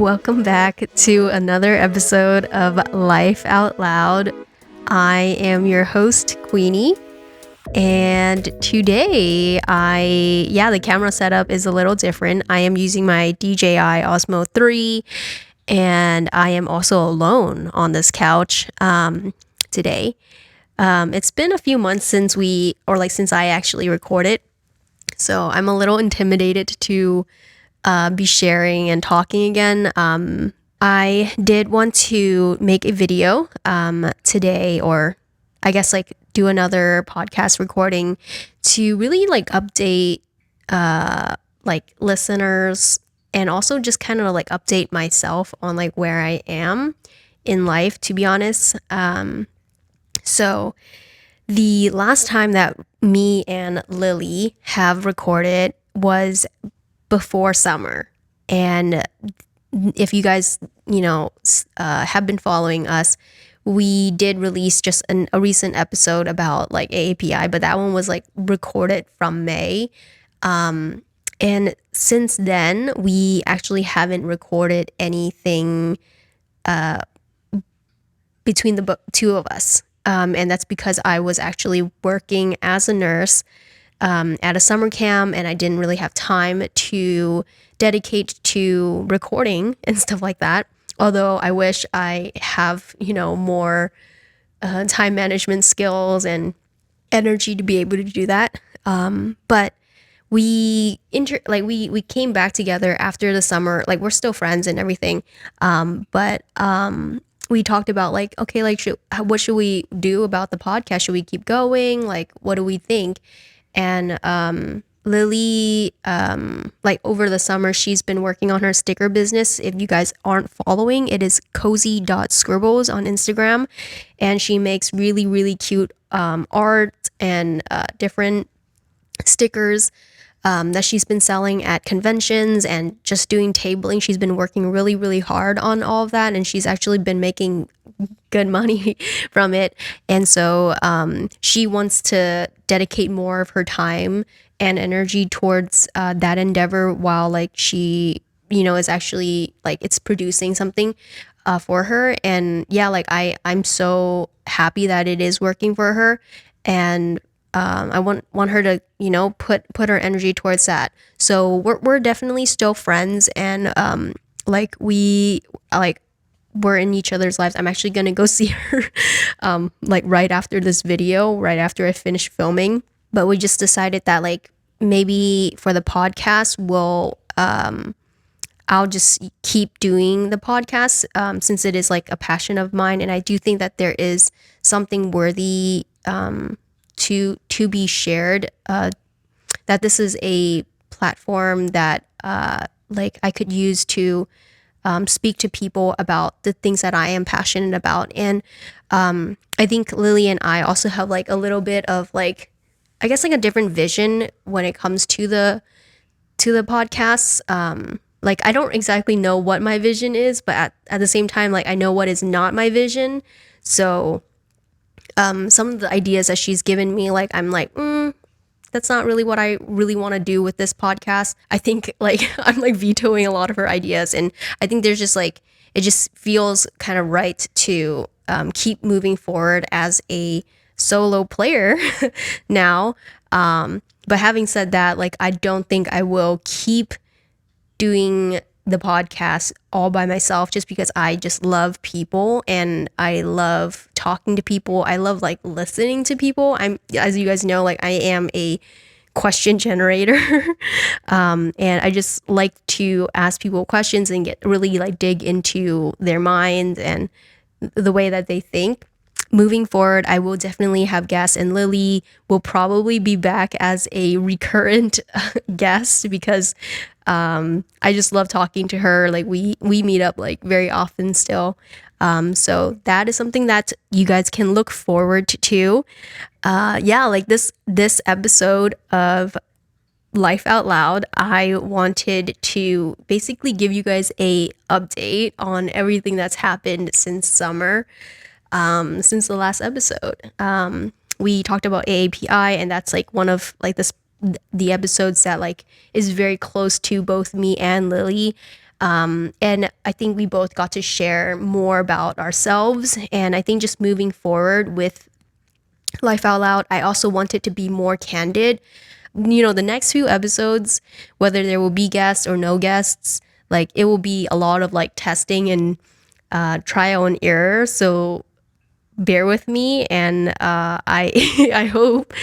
Welcome back to another episode of Life Out Loud. I am your host, Queenie. And today, the camera setup is a little different. I am using my DJI Osmo 3, and I am also alone on this couch today. It's been a few months since I actually recorded. So I'm a little intimidated to be sharing and talking again. I did want to make a video today, or I guess do another podcast recording to really update listeners, and also just kind of update myself on where I am in life, to be honest. So the last time that me and Lily have recorded was before summer. And if you guys, have been following us, we did release just a recent episode about AAPI, but that one was recorded from May. And since then, we actually haven't recorded anything between the two of us. And that's because I was actually working as a nurse at a summer camp, and I didn't really have time to dedicate to recording and stuff like that. Although I wish I have, more time management skills and energy to be able to do that. But we came back together after the summer. We're still friends and everything. But we talked about what should we do about the podcast? Should we keep going? What do we think? And Lily, over the summer, she's been working on her sticker business. If you guys aren't following, it is cozy.scribbles on Instagram. And she makes really, really cute art and different stickers that she's been selling at conventions and just doing tabling. She's been working really, really hard on all of that, and she's actually been making good money from it. And so she wants to dedicate more of her time and energy towards that endeavor, while she is actually it's producing something for her. And I'm so happy that it is working for her, and I want her to put her energy towards that. So we're definitely still friends, and we're in each other's lives. I'm actually gonna go see her right after this video, right after I finish filming. But we just decided that maybe for the podcast, I'll just keep doing the podcast since it is a passion of mine, and I do think that there is something worthy to be shared, that this is a platform that I could use to speak to people about the things that I am passionate about. And I think Lily and I also have a little bit of I guess a different vision when it comes to the podcasts. I don't exactly know what my vision is, but at the same time, I know what is not my vision. So some of the ideas that she's given me, I'm that's not really what I really want to do with this podcast. I think I'm vetoing a lot of her ideas, and I think there's just it just feels kind of right to keep moving forward as a solo player now. But having said that, I don't think I will keep doing the podcast all by myself, just because I just love people and I love talking to people. I love listening to people. As you guys know, I am a question generator. And I just like to ask people questions and get really dig into their minds and the way that they think. Moving forward, I will definitely have guests, and Lily will probably be back as a recurrent guest, because I just love talking to her. We meet up very often still. So that is something that you guys can look forward to. This episode of Life Out Loud, I wanted to basically give you guys a update on everything that's happened since summer. Since the last episode, we talked about AAPI, and that's one of the episodes that is very close to both me and Lily. And I think we both got to share more about ourselves. And I think just moving forward with Life Out Loud, I also want it to be more candid. The next few episodes, whether there will be guests or no guests, like it will be a lot of like testing and trial and error. So bear with me, and I I hope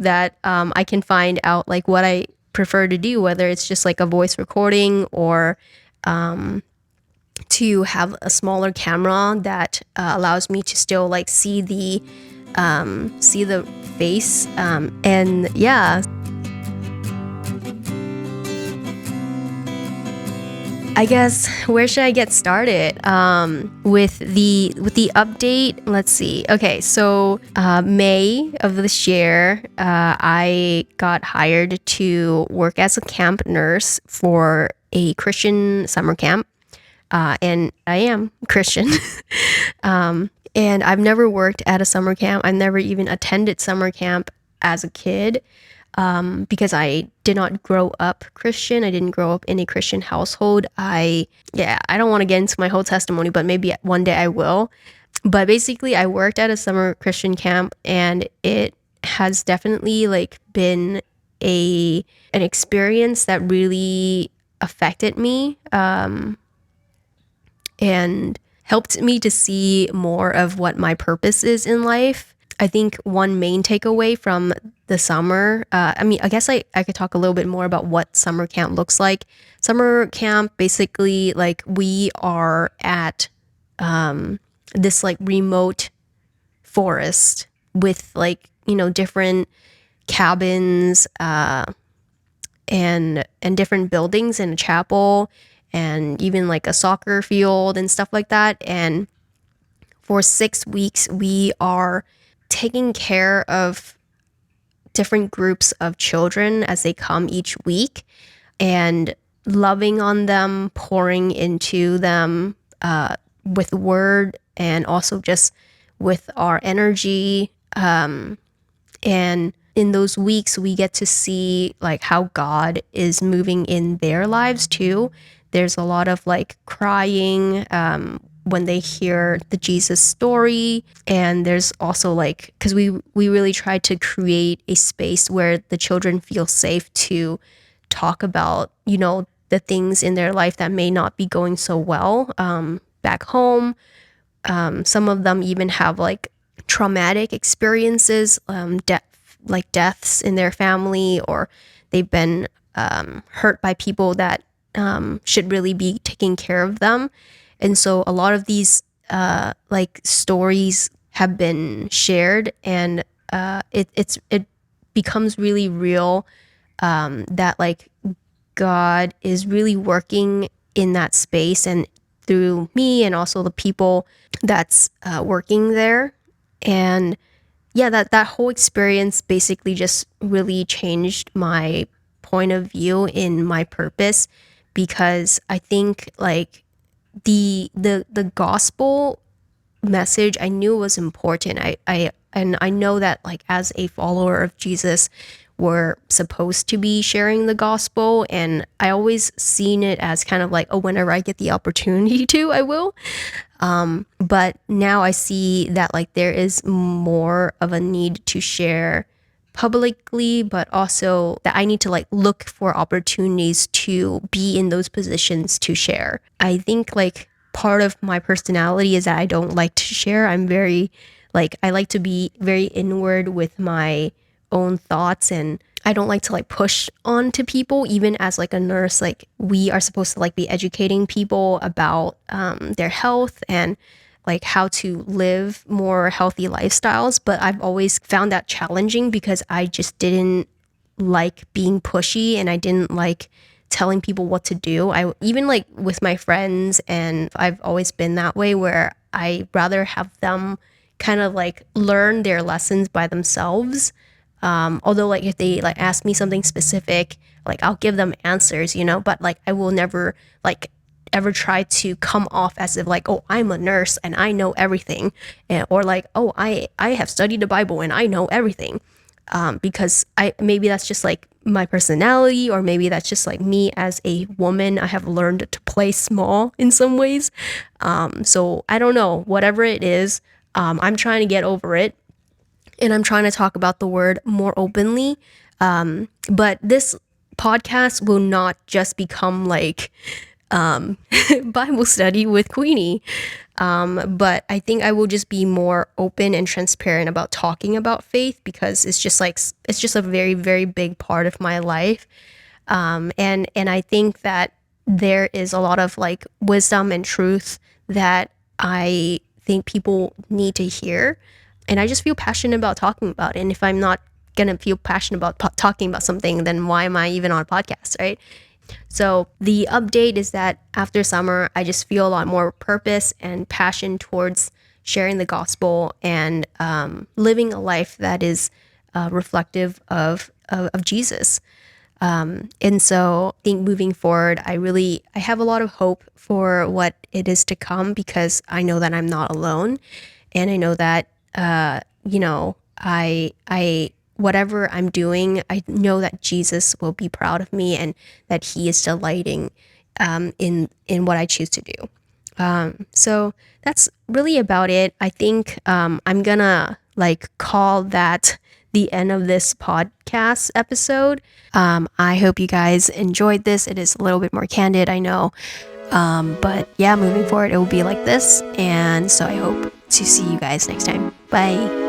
that I can find out like what I prefer to do, whether it's just like a voice recording or to have a smaller camera that allows me to still like see the face, and yeah. I guess where should I get started? With the update. Let's see. Okay, so May of this year, I got hired to work as a camp nurse for a Christian summer camp, and I am Christian. And I've never worked at a summer camp. I've never even attended summer camp as a kid, because I did not grow up Christian. I didn't grow up in a Christian household. I don't want to get into my whole testimony, but maybe one day I will. But basically, I worked at a summer Christian camp, and it has definitely like been an experience that really affected me, and helped me to see more of what my purpose is in life. I think one main takeaway from the summer, I guess I could talk a little bit more about what summer camp looks like. Summer camp, basically, like we are at this like remote forest with like, different cabins, and different buildings and a chapel and even like a soccer field and stuff like that. And for 6 weeks, we are taking care of different groups of children as they come each week and loving on them, pouring into them with word and also just with our energy. And in those weeks, we get to see like how God is moving in their lives too. There's a lot of like crying when they hear the Jesus story. And there's also like, because we really try to create a space where the children feel safe to talk about, the things in their life that may not be going so well back home. Some of them even have like traumatic experiences, deaths in their family, or they've been hurt by people that should really be taking care of them. And so a lot of these like stories have been shared, and it becomes really real, that like God is really working in that space and through me and also the people that's working there. And yeah, that whole experience basically just really changed my point of view in my purpose, because I think like the gospel message I knew was important. I know that like as a follower of Jesus, we're supposed to be sharing the gospel, and I always seen it as kind of like, oh, whenever I get the opportunity to, I will. But now I see that like there is more of a need to share publicly, but also that I need to like look for opportunities to be in those positions to share. I think like part of my personality is that I don't like to share. I like to be very inward with my own thoughts, and I don't like to like push on to people. Even as like a nurse, like we are supposed to like be educating people about their health and like how to live more healthy lifestyles. But I've always found that challenging because I just didn't like being pushy, and I didn't like telling people what to do. I even like with my friends, and I've always been that way where I rather have them kind of like learn their lessons by themselves. Although like if they like ask me something specific, like I'll give them answers, but like I will never like ever try to come off as if like, oh, I'm a nurse and I know everything, or like, oh, I have studied the Bible and I know everything. because maybe that's just like my personality, or maybe that's just like me as a woman. I have learned to play small in some ways. So I don't know, whatever it is, I'm trying to get over it, and I'm trying to talk about the word more openly. But this podcast will not just become like Bible study with Queenie. But I think I will just be more open and transparent about talking about faith, because it's just like, it's just a very, very big part of my life. And I think that there is a lot of like wisdom and truth that I think people need to hear. And I just feel passionate about talking about it. And if I'm not gonna feel passionate about talking about something, then why am I even on a podcast, right? So the update is that after summer, I just feel a lot more purpose and passion towards sharing the gospel and living a life that is reflective of Jesus. And so I think moving forward, I have a lot of hope for what it is to come, because I know that I'm not alone. And I know that, I whatever I'm doing, I know that Jesus will be proud of me, and that he is delighting in what I choose to do. So that's really about it. I think I'm gonna like call that the end of this podcast episode. I hope you guys enjoyed this. It is a little bit more candid, I know. But yeah, moving forward, it will be like this. And so I hope to see you guys next time. Bye.